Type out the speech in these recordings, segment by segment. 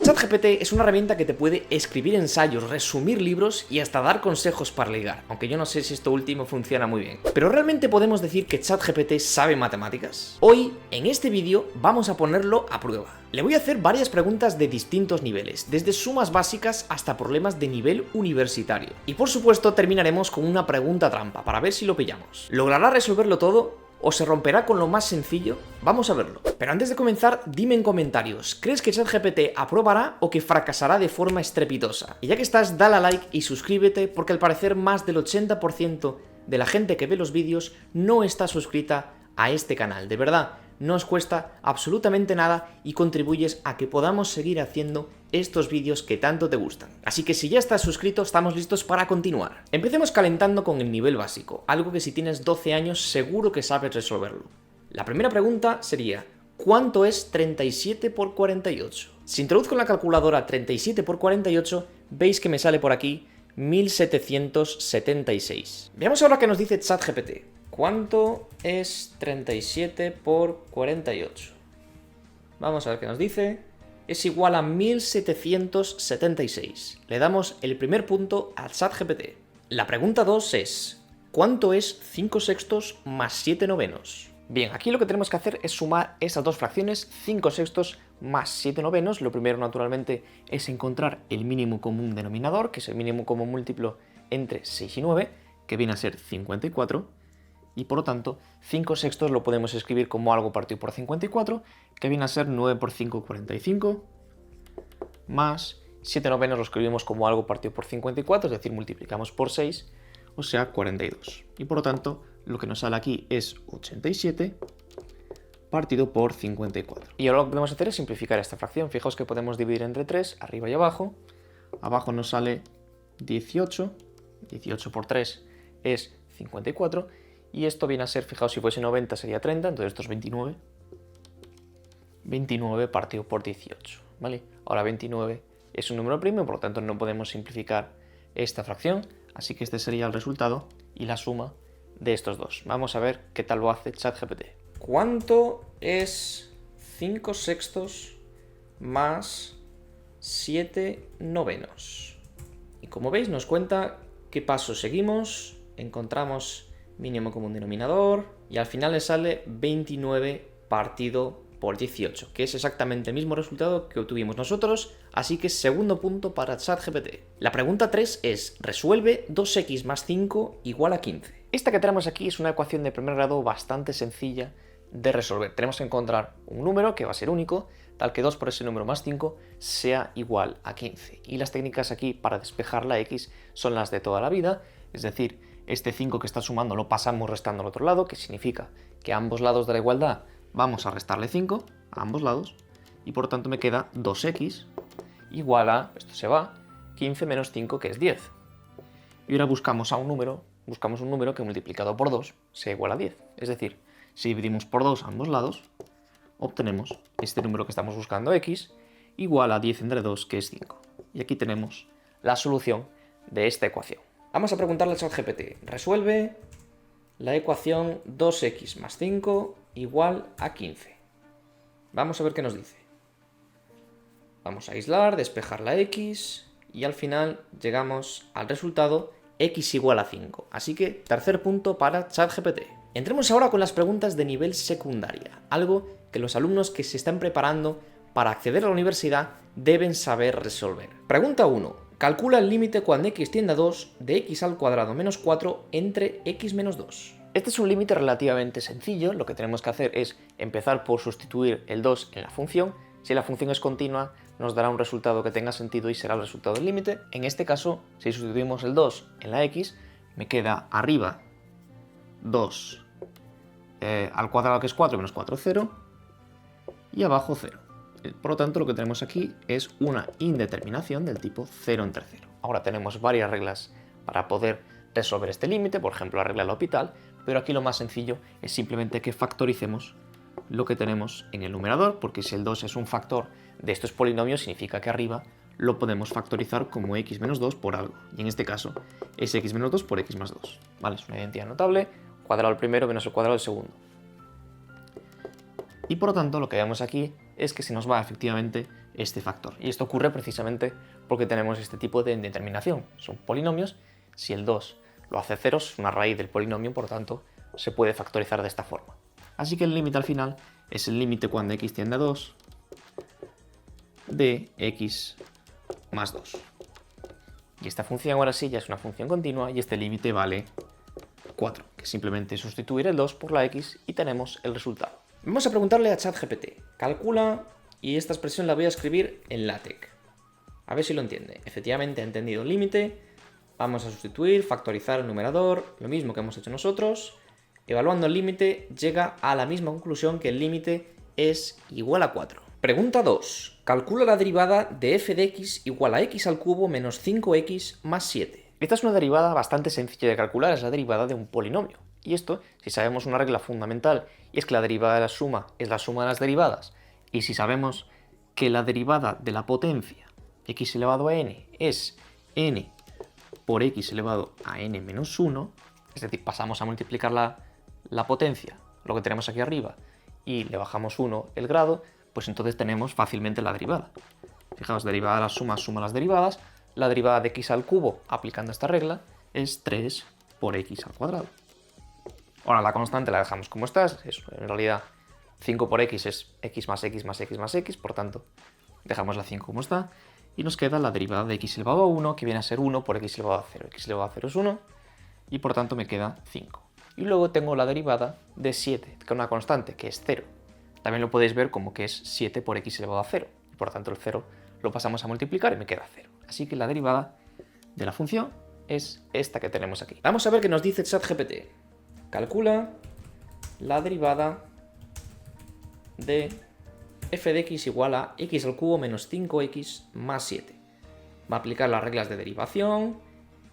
ChatGPT es una herramienta que te puede escribir ensayos, resumir libros y hasta dar consejos para ligar, aunque yo no sé si esto último funciona muy bien. ¿Pero realmente podemos decir que ChatGPT sabe matemáticas? Hoy, en este vídeo, vamos a ponerlo a prueba. Le voy a hacer varias preguntas de distintos niveles, desde sumas básicas hasta problemas de nivel universitario. Y por supuesto terminaremos con una pregunta trampa, para ver si lo pillamos. ¿Logrará resolverlo todo? ¿O se romperá con lo más sencillo? Vamos a verlo. Pero antes de comenzar, dime en comentarios, ¿crees que ChatGPT aprobará o que fracasará de forma estrepitosa? Y ya que estás, dale a like y suscríbete, porque al parecer más del 80% de la gente que ve los vídeos no está suscrita a este canal. De verdad, no os cuesta absolutamente nada y contribuyes a que podamos seguir haciendo estos vídeos que tanto te gustan. Así que si ya estás suscrito, estamos listos para continuar. Empecemos calentando con el nivel básico, algo que si tienes 12 años seguro que sabes resolverlo. La primera pregunta sería, ¿cuánto es 37 por 48? Si introduzco en la calculadora 37 por 48, veis que me sale por aquí 1776. Veamos ahora qué nos dice ChatGPT. ¿Cuánto es 37 por 48? Vamos a ver qué nos dice. Es igual a 1776. Le damos el primer punto a ChatGPT. La pregunta 2 es, ¿cuánto es 5 sextos más 7 novenos? Bien, aquí lo que tenemos que hacer es sumar esas dos fracciones, 5 sextos más 7 novenos. Lo primero, naturalmente, es encontrar el mínimo común denominador, que es el mínimo común múltiplo entre 6 y 9, que viene a ser 54. Y por lo tanto, 5 sextos lo podemos escribir como algo partido por 54, que viene a ser 9 por 5, 45, más 7 novenos lo escribimos como algo partido por 54, es decir, multiplicamos por 6, o sea, 42. Y por lo tanto, lo que nos sale aquí es 87 partido por 54. Y ahora lo que podemos hacer es simplificar esta fracción. Fijaos que podemos dividir entre 3, arriba y abajo. Abajo nos sale 18, 18 por 3 es 54, y esto viene a ser, fijaos, si fuese 90 sería 30, entonces esto es 29. 29 partido por 18, ¿vale? Ahora 29 es un número primo, por lo tanto no podemos simplificar esta fracción, así que este sería el resultado y la suma de estos dos. Vamos a ver qué tal lo hace ChatGPT. ¿Cuánto es 5 sextos más 7 novenos? Y como veis nos cuenta qué pasos seguimos, encontramos mínimo común denominador, y al final le sale 29 partido por 18, que es exactamente el mismo resultado que obtuvimos nosotros, así que segundo punto para ChatGPT. La pregunta 3 es, resuelve 2x más 5 igual a 15. Esta que tenemos aquí es una ecuación de primer grado bastante sencilla de resolver. Tenemos que encontrar un número que va a ser único, tal que 2 por ese número más 5 sea igual a 15. Y las técnicas aquí para despejar la x son las de toda la vida, es decir, este 5 que está sumando lo pasamos restando al otro lado, que significa que a ambos lados de la igualdad vamos a restarle 5, a ambos lados, y por lo tanto me queda 2x igual a, esto se va, 15 menos 5, que es 10. Y ahora buscamos un número que multiplicado por 2 sea igual a 10. Es decir, si dividimos por 2 a ambos lados, obtenemos este número que estamos buscando, x, igual a 10 entre 2, que es 5. Y aquí tenemos la solución de esta ecuación. Vamos a preguntarle al ChatGPT, resuelve la ecuación 2x más 5 igual a 15. Vamos a ver qué nos dice. Vamos a aislar, despejar la x y al final llegamos al resultado x igual a 5. Así que tercer punto para ChatGPT. Entremos ahora con las preguntas de nivel secundaria, algo que los alumnos que se están preparando para acceder a la universidad deben saber resolver. Pregunta 1. Calcula el límite cuando x tiende a 2 de x al cuadrado menos 4 entre x menos 2. Este es un límite relativamente sencillo. Lo que tenemos que hacer es empezar por sustituir el 2 en la función. Si la función es continua, nos dará un resultado que tenga sentido y será el resultado del límite. En este caso, si sustituimos el 2 en la x, me queda arriba 2 al cuadrado, que es 4 menos 4, 0, y abajo 0. Por lo tanto, lo que tenemos aquí es una indeterminación del tipo 0 entre 0. Ahora tenemos varias reglas para poder resolver este límite, por ejemplo la regla de L'Hopital, pero aquí lo más sencillo es simplemente que factoricemos lo que tenemos en el numerador, porque si el 2 es un factor de estos polinomios, significa que arriba lo podemos factorizar como x menos 2 por algo, y en este caso es x menos 2 por x más 2. ¿Vale? Es una identidad notable, cuadrado del primero menos el cuadrado del segundo. Y por lo tanto lo que vemos aquí es que se nos va efectivamente este factor. Y esto ocurre precisamente porque tenemos este tipo de determinación. Son polinomios. Si el 2 lo hace 0, es una raíz del polinomio, por lo tanto, se puede factorizar de esta forma. Así que el límite al final es el límite cuando x tiende a 2 de x más 2. Y esta función ahora sí ya es una función continua y este límite vale 4, que es simplemente sustituir el 2 por la x y tenemos el resultado. Vamos a preguntarle a ChatGPT. Calcula, y esta expresión la voy a escribir en LaTeX. A ver si lo entiende. Efectivamente ha entendido el límite. Vamos a sustituir, factorizar el numerador, lo mismo que hemos hecho nosotros. Evaluando el límite, llega a la misma conclusión que el límite es igual a 4. Pregunta 2. Calcula la derivada de f de x igual a x al cubo menos 5x más 7. Esta es una derivada bastante sencilla de calcular, es la derivada de un polinomio. Y esto, si sabemos una regla fundamental, y es que la derivada de la suma es la suma de las derivadas, y si sabemos que la derivada de la potencia x elevado a n es n por x elevado a n menos 1, es decir, pasamos a multiplicar la potencia, lo que tenemos aquí arriba, y le bajamos 1 el grado, pues entonces tenemos fácilmente la derivada. Fijaos, derivada de la suma suma las derivadas, la derivada de x al cubo, aplicando esta regla, es 3 por x al cuadrado. Ahora la constante la dejamos como está, en realidad 5 por x es x más x más x más x, por tanto dejamos la 5 como está, y nos queda la derivada de x elevado a 1, que viene a ser 1 por x elevado a 0. X elevado a 0 es 1, y por tanto me queda 5. Y luego tengo la derivada de 7, con una constante, que es 0. También lo podéis ver como que es 7 por x elevado a 0, y por tanto el 0 lo pasamos a multiplicar y me queda 0. Así que la derivada de la función es esta que tenemos aquí. Vamos a ver qué nos dice ChatGPT. Calcula la derivada de f de x igual a x al cubo menos 5x más 7. Va a aplicar las reglas de derivación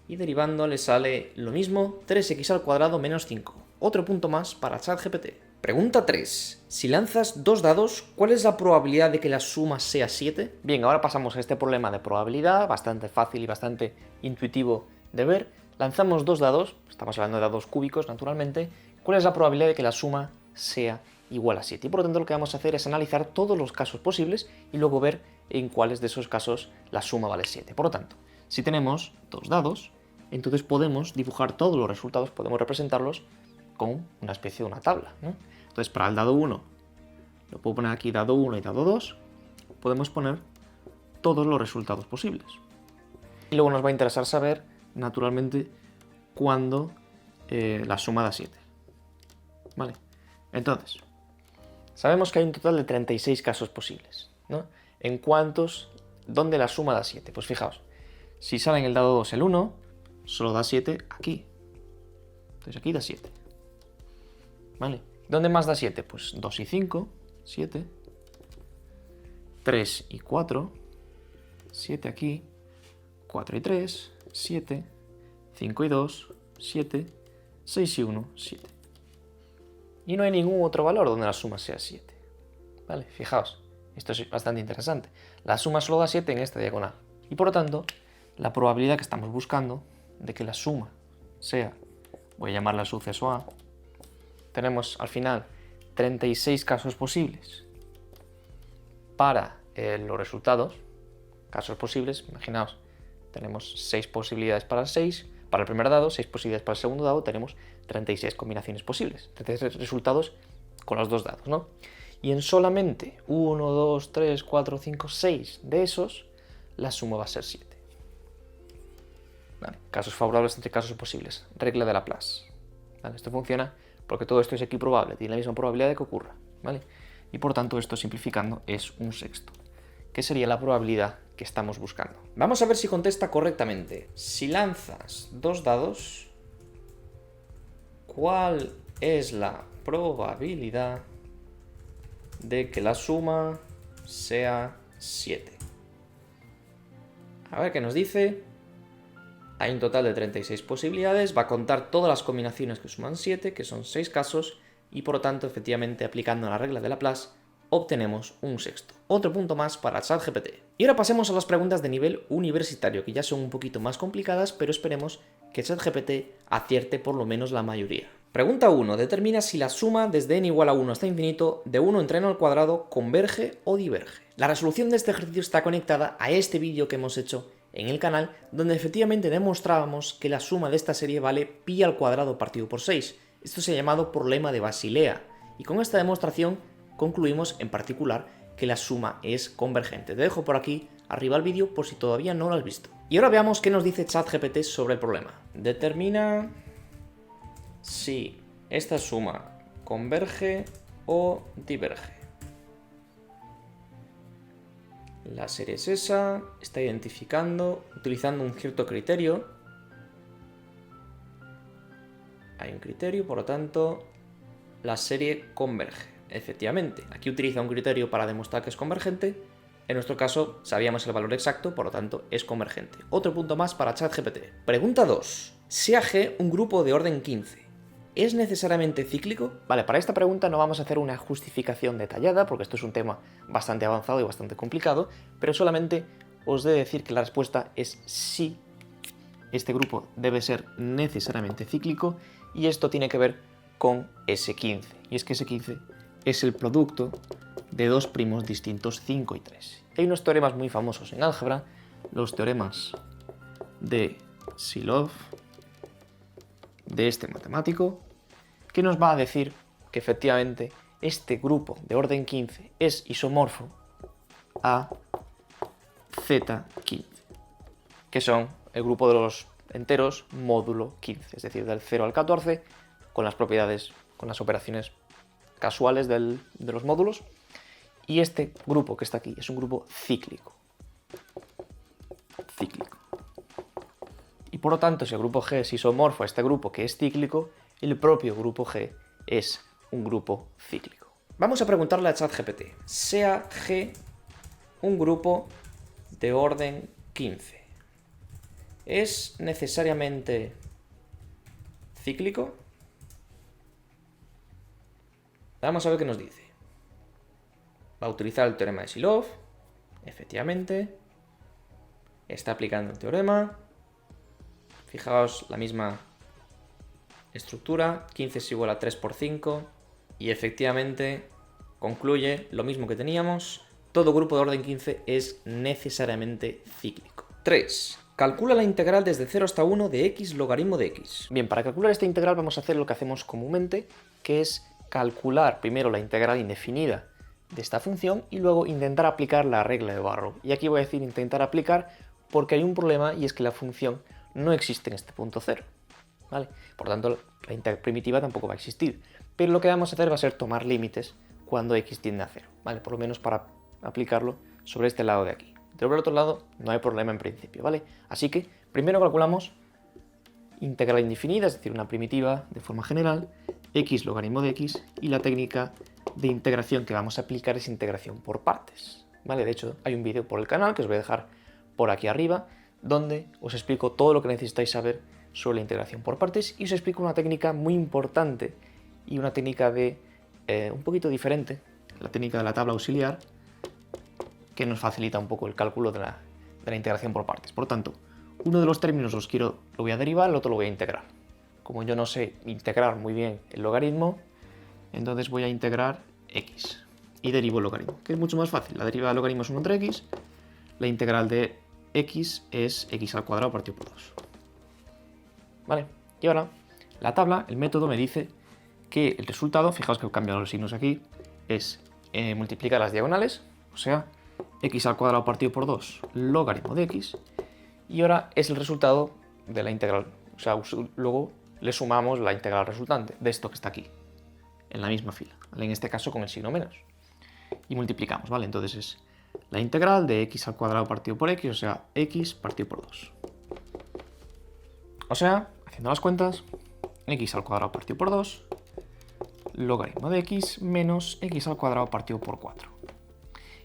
y derivando le sale lo mismo, 3x al cuadrado menos 5. Otro punto más para ChatGPT. Pregunta 3. Si lanzas dos dados, ¿cuál es la probabilidad de que la suma sea 7? Bien, ahora pasamos a este problema de probabilidad, bastante fácil y bastante intuitivo de ver. Lanzamos dos dados, estamos hablando de dados cúbicos naturalmente. ¿Cuál es la probabilidad de que la suma sea igual a 7? Y por lo tanto lo que vamos a hacer es analizar todos los casos posibles y luego ver en cuáles de esos casos la suma vale 7. Por lo tanto, si tenemos dos dados, entonces podemos dibujar todos los resultados, podemos representarlos con una especie de una tabla, ¿no? Entonces para el dado 1, lo puedo poner aquí dado 1 y dado 2, podemos poner todos los resultados posibles. Y luego nos va a interesar saber, naturalmente, cuándo la suma da 7. ¿Vale? Entonces, sabemos que hay un total de 36 casos posibles, ¿no? ¿En cuántos? ¿Dónde la suma da 7? Pues fijaos, si sale en el dado 2 el 1, solo da 7 aquí. Entonces aquí da 7. ¿Vale? ¿Dónde más da 7? Pues 2 y 5, 7. 3 y 4, 7 aquí. 4 y 3, 7. 5 y 2, 7. 6 y 1, 7. Y no hay ningún otro valor donde la suma sea 7. ¿Vale? Fijaos, esto es bastante interesante. La suma solo da 7 en esta diagonal. Y por lo tanto, la probabilidad que estamos buscando de que la suma sea, voy a llamarla suceso A, tenemos al final 36 casos posibles para los resultados. Casos posibles, imaginaos, tenemos 6 posibilidades para el 6, para el primer dado, 6 posibilidades para el segundo dado, tenemos 36 combinaciones posibles, 36 resultados con los dos dados, ¿no? Y en solamente 1, 2, 3, 4, 5, 6 de esos, la suma va a ser 7. ¿Vale? Casos favorables entre casos posibles, regla de Laplace. ¿Vale? Esto funciona porque todo esto es equiprobable, tiene la misma probabilidad de que ocurra, ¿vale? Y por tanto esto simplificando es un sexto, que sería la probabilidad que estamos buscando. Vamos a ver si contesta correctamente. Si lanzas dos dados, ¿cuál es la probabilidad de que la suma sea 7? A ver qué nos dice. Hay un total de 36 posibilidades, va a contar todas las combinaciones que suman 7, que son 6 casos, y por lo tanto, efectivamente, aplicando la regla de Laplace, obtenemos un sexto. Otro punto más para ChatGPT. Y ahora pasemos a las preguntas de nivel universitario, que ya son un poquito más complicadas, pero esperemos que ChatGPT acierte por lo menos la mayoría. Pregunta 1. Determina si la suma desde n igual a 1 hasta infinito de 1 entre n al cuadrado converge o diverge. La resolución de este ejercicio está conectada a este vídeo que hemos hecho en el canal, donde efectivamente demostrábamos que la suma de esta serie vale pi al cuadrado partido por 6. Esto se ha llamado problema de Basilea, y con esta demostración concluimos en particular que la suma es convergente. Te dejo por aquí arriba el vídeo por si todavía no lo has visto. Y ahora veamos qué nos dice ChatGPT sobre el problema. Determina si esta suma converge o diverge. La serie es esa, está identificando, utilizando un cierto criterio. Hay un criterio, por lo tanto, la serie converge. Efectivamente, aquí utiliza un criterio para demostrar que es convergente. En nuestro caso, sabíamos el valor exacto, por lo tanto, es convergente. Otro punto más para ChatGPT. Pregunta 2. Sea G un grupo de orden 15. ¿Es necesariamente cíclico? Vale, para esta pregunta no vamos a hacer una justificación detallada, porque esto es un tema bastante avanzado y bastante complicado, pero solamente os he de decir que la respuesta es sí. Este grupo debe ser necesariamente cíclico, y esto tiene que ver con S15. Y es que S15 es el producto de dos primos distintos 5 y 3. Hay unos teoremas muy famosos en álgebra, los teoremas de Silov, de este matemático, que nos va a decir que efectivamente este grupo de orden 15 es isomorfo a Z15, que son el grupo de los enteros módulo 15, es decir, del 0 al 14, con las propiedades, con las operaciones casuales de los módulos. Y este grupo que está aquí es un grupo cíclico. Y por lo tanto, si el grupo G es isomorfo a este grupo que es cíclico, el propio grupo G es un grupo cíclico. Vamos a preguntarle a ChatGPT. Sea G un grupo de orden 15. ¿Es necesariamente cíclico? Vamos a ver qué nos dice. Va a utilizar el teorema de Silov. Efectivamente. Está aplicando el teorema. Fijaos la misma estructura. 15 es igual a 3 por 5. Y efectivamente concluye lo mismo que teníamos. Todo grupo de orden 15 es necesariamente cíclico. 3. Calcula la integral desde 0 hasta 1 de x logaritmo de x. Bien, para calcular esta integral vamos a hacer lo que hacemos comúnmente, que es calcular primero la integral indefinida de esta función y luego intentar aplicar la regla de Barrow. Y aquí voy a decir intentar aplicar porque hay un problema, y es que la función no existe en este punto 0. ¿Vale? Por lo tanto, la integral primitiva tampoco va a existir. Pero lo que vamos a hacer va a ser tomar límites cuando x tiende a 0. ¿Vale? Por lo menos para aplicarlo sobre este lado de aquí. Pero por el otro lado no hay problema en principio, ¿vale? Así que primero calculamos integral indefinida, es decir, una primitiva de forma general, x logaritmo de x, y la técnica de integración que vamos a aplicar es integración por partes, ¿vale? De hecho, hay un vídeo por el canal que os voy a dejar por aquí arriba, donde os explico todo lo que necesitáis saber sobre la integración por partes, y os explico una técnica muy importante y una técnica de un poquito diferente, la técnica de la tabla auxiliar, que nos facilita un poco el cálculo de la integración por partes. Por lo tanto, uno de los términos lo voy a derivar, el otro lo voy a integrar. Como yo no sé integrar muy bien el logaritmo, entonces voy a integrar x y derivo el logaritmo, que es mucho más fácil. La derivada del logaritmo es 1 entre x, la integral de x es x al cuadrado partido por 2. ¿Vale? Y ahora, la tabla, el método me dice que el resultado, fijaos que he cambiado los signos aquí, es multiplicar las diagonales, o sea, x al cuadrado partido por 2 logaritmo de x, y ahora es el resultado de la integral. O sea, luego le sumamos la integral resultante de esto que está aquí, en la misma fila, ¿vale? En este caso con el signo menos. Y multiplicamos, ¿vale? Entonces es la integral de x al cuadrado partido por x, o sea, x partido por 2. O sea, haciendo las cuentas, x al cuadrado partido por 2, logaritmo de x menos x al cuadrado partido por 4.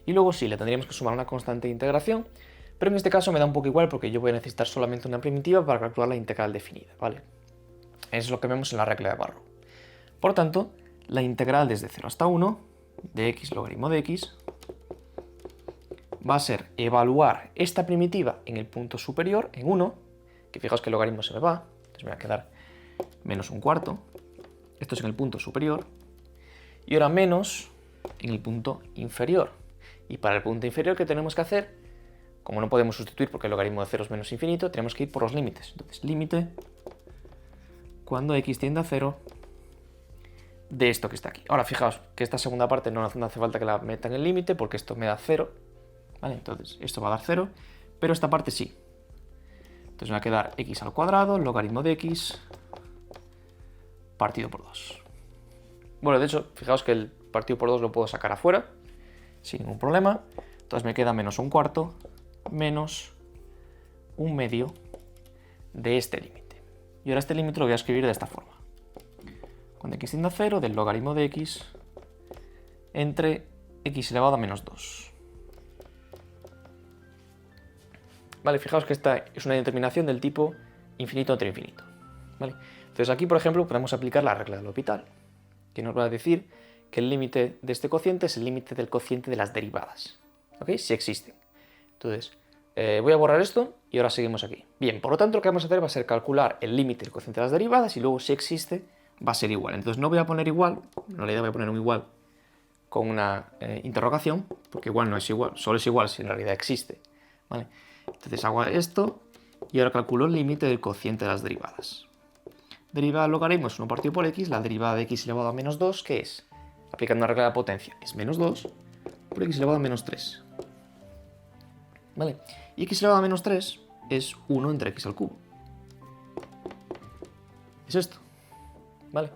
Y luego sí, le tendríamos que sumar una constante de integración, pero en este caso me da un poco igual porque yo voy a necesitar solamente una primitiva para calcular la integral definida, ¿vale? Es lo que vemos en la regla de Barrow. Por lo tanto, la integral desde 0 hasta 1 de x logaritmo de x va a ser evaluar esta primitiva en el punto superior, en 1, que fijaos que el logaritmo se me va, entonces me va a quedar menos un cuarto, Esto es en el punto superior. Y ahora menos en el punto inferior. Y para el punto inferior, ¿qué tenemos que hacer? Como no podemos sustituir porque el logaritmo de 0 es menos infinito, tenemos que ir por los límites. Entonces, límite cuando x tiende a 0 de esto que está aquí. Ahora, fijaos que esta segunda parte no hace falta que la meta en el límite porque esto me da 0. ¿Vale? Entonces, esto va a dar 0, pero esta parte sí. Entonces me va a quedar x al cuadrado, logaritmo de x, partido por 2. Bueno, de hecho, fijaos que el partido por 2 lo puedo sacar afuera, sin ningún problema. Entonces me queda menos un cuarto, menos un medio de este límite. Y ahora este límite lo voy a escribir de esta forma. Cuando x tiende a 0, del logaritmo de x entre x elevado a menos 2. Vale, fijaos que esta es una determinación del tipo infinito entre infinito. ¿Vale? Entonces aquí, por ejemplo, podemos aplicar la regla del L'Hopital, que nos va a decir que el límite de este cociente es el límite del cociente de las derivadas. ¿Ok? Si existen. Entonces, voy a borrar esto y ahora seguimos aquí. Bien, por lo tanto, lo que vamos a hacer va a ser calcular el límite del cociente de las derivadas y luego, si existe, va a ser igual. Entonces no voy a poner igual, en realidad voy a poner un igual con una interrogación, porque igual no es igual, solo es igual si en realidad existe. ¿Vale? Entonces hago esto y ahora calculo el límite del cociente de las derivadas. Derivada del logaritmo es 1 partido por x, la derivada de x elevado a menos 2, ¿qué es? Aplicando una regla de la potencia, es menos 2 por x elevado a menos 3. ¿Vale? Y x elevado a menos 3 es 1 entre x al cubo. Es esto. ¿Vale?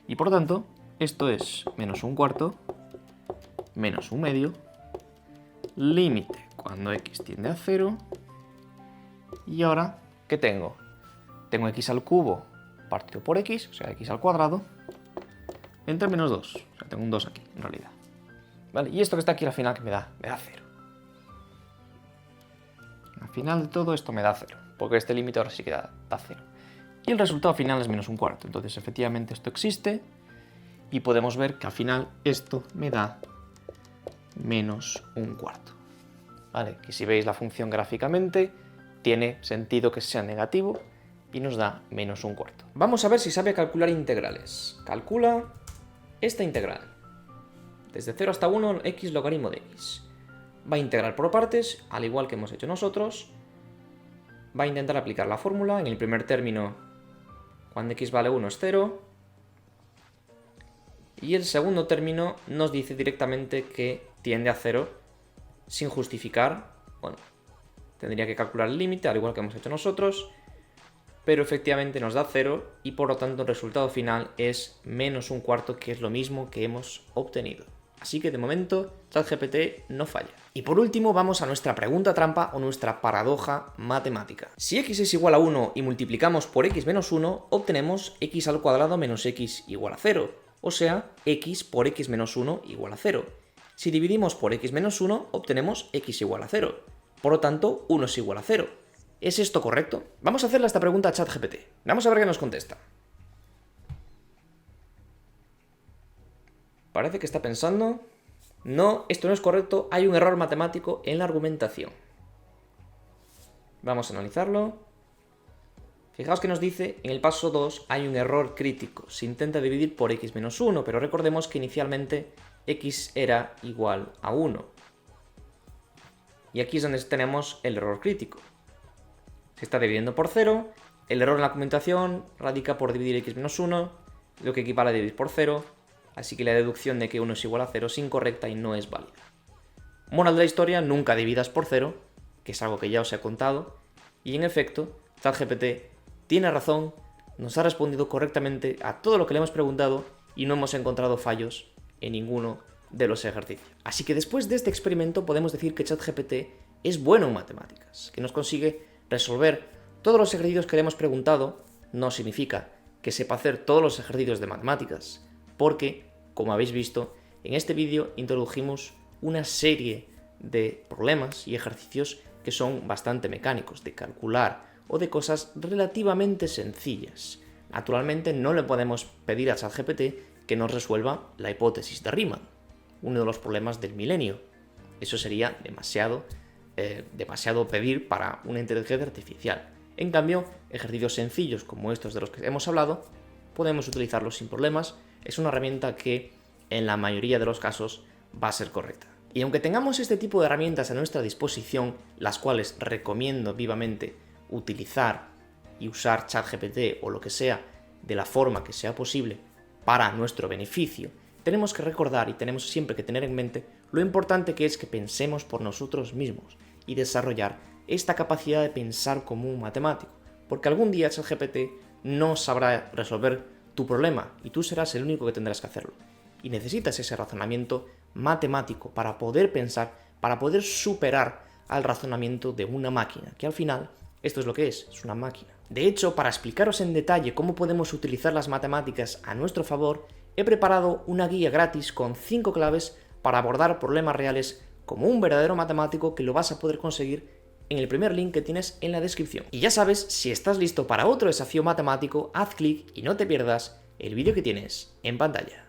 Y por lo tanto, esto es menos un cuarto, menos un medio, límite cuando x tiende a 0. Y ahora, ¿qué tengo? Tengo x al cubo partido por x, o sea, x al cuadrado, entre menos 2. O sea, tengo un 2 aquí, en realidad. ¿Vale? Y esto que está aquí al final, que me da 0. Al final de todo esto me da 0, porque este límite ahora sí que da 0. Y el resultado final es menos un cuarto. Entonces, efectivamente, esto existe. Y podemos ver que al final esto me da menos un cuarto. ¿Vale? Que si veis la función gráficamente, tiene sentido que sea negativo y nos da menos un cuarto. Vamos a ver si sabe calcular integrales. Calcula esta integral. Desde 0 hasta 1, x logaritmo de x. Va a integrar por partes, al igual que hemos hecho nosotros. Va a intentar aplicar la fórmula. En el primer término, cuando x vale 1 es 0. Y el segundo término nos dice directamente que tiende a 0 sin justificar. Bueno, tendría que calcular el límite, al igual que hemos hecho nosotros. Pero efectivamente nos da 0 y por lo tanto el resultado final es menos un cuarto, que es lo mismo que hemos obtenido. Así que de momento ChatGPT no falla. Y por último vamos a nuestra pregunta trampa o nuestra paradoja matemática. Si x es igual a 1 y multiplicamos por x menos 1, obtenemos x al cuadrado menos x igual a 0. O sea, x por x menos 1 igual a 0. Si dividimos por x menos 1, obtenemos x igual a 0. Por lo tanto, 1 es igual a 0. ¿Es esto correcto? Vamos a hacerle esta pregunta a ChatGPT. Vamos a ver qué nos contesta. Parece que está pensando. No, esto no es correcto. Hay un error matemático en la argumentación. Vamos a analizarlo. Fijaos que nos dice, en el paso 2 hay un error crítico. Se intenta dividir por x menos 1, pero recordemos que inicialmente x era igual a 1. Y aquí es donde tenemos el error crítico. Se está dividiendo por 0, el error en la argumentación radica por dividir x menos 1, lo que equivale a dividir por 0, así que la deducción de que 1 es igual a 0 es incorrecta y no es válida. Moral de la historia, nunca dividas por 0, que es algo que ya os he contado, y en efecto, ChatGPT tiene razón, nos ha respondido correctamente a todo lo que le hemos preguntado y no hemos encontrado fallos en ninguno de los ejercicios. Así que después de este experimento podemos decir que ChatGPT es bueno en matemáticas, que nos consigue resolver todos los ejercicios que le hemos preguntado. No significa que sepa hacer todos los ejercicios de matemáticas, porque, como habéis visto, en este vídeo introdujimos una serie de problemas y ejercicios que son bastante mecánicos, de calcular o de cosas relativamente sencillas. Naturalmente no le podemos pedir a ChatGPT que nos resuelva la hipótesis de Riemann, uno de los problemas del milenio. Eso sería demasiado pedir para una inteligencia artificial. En cambio, ejercicios sencillos como estos de los que hemos hablado, podemos utilizarlo sin problemas. Es una herramienta que en la mayoría de los casos va a ser correcta. Y aunque tengamos este tipo de herramientas a nuestra disposición, las cuales recomiendo vivamente utilizar y usar ChatGPT o lo que sea de la forma que sea posible para nuestro beneficio, tenemos que recordar y tenemos siempre que tener en mente lo importante que es que pensemos por nosotros mismos y desarrollar esta capacidad de pensar como un matemático, porque algún día ChatGPT no sabrá resolver tu problema y tú serás el único que tendrás que hacerlo. Y necesitas ese razonamiento matemático para poder pensar, para poder superar al razonamiento de una máquina, que al final esto es lo que es una máquina. De hecho, para explicaros en detalle cómo podemos utilizar las matemáticas a nuestro favor, he preparado una guía gratis con 5 claves para abordar problemas reales como un verdadero matemático, que lo vas a poder conseguir en el primer link que tienes en la descripción. Y ya sabes, si estás listo para otro desafío matemático, haz clic y no te pierdas el vídeo que tienes en pantalla.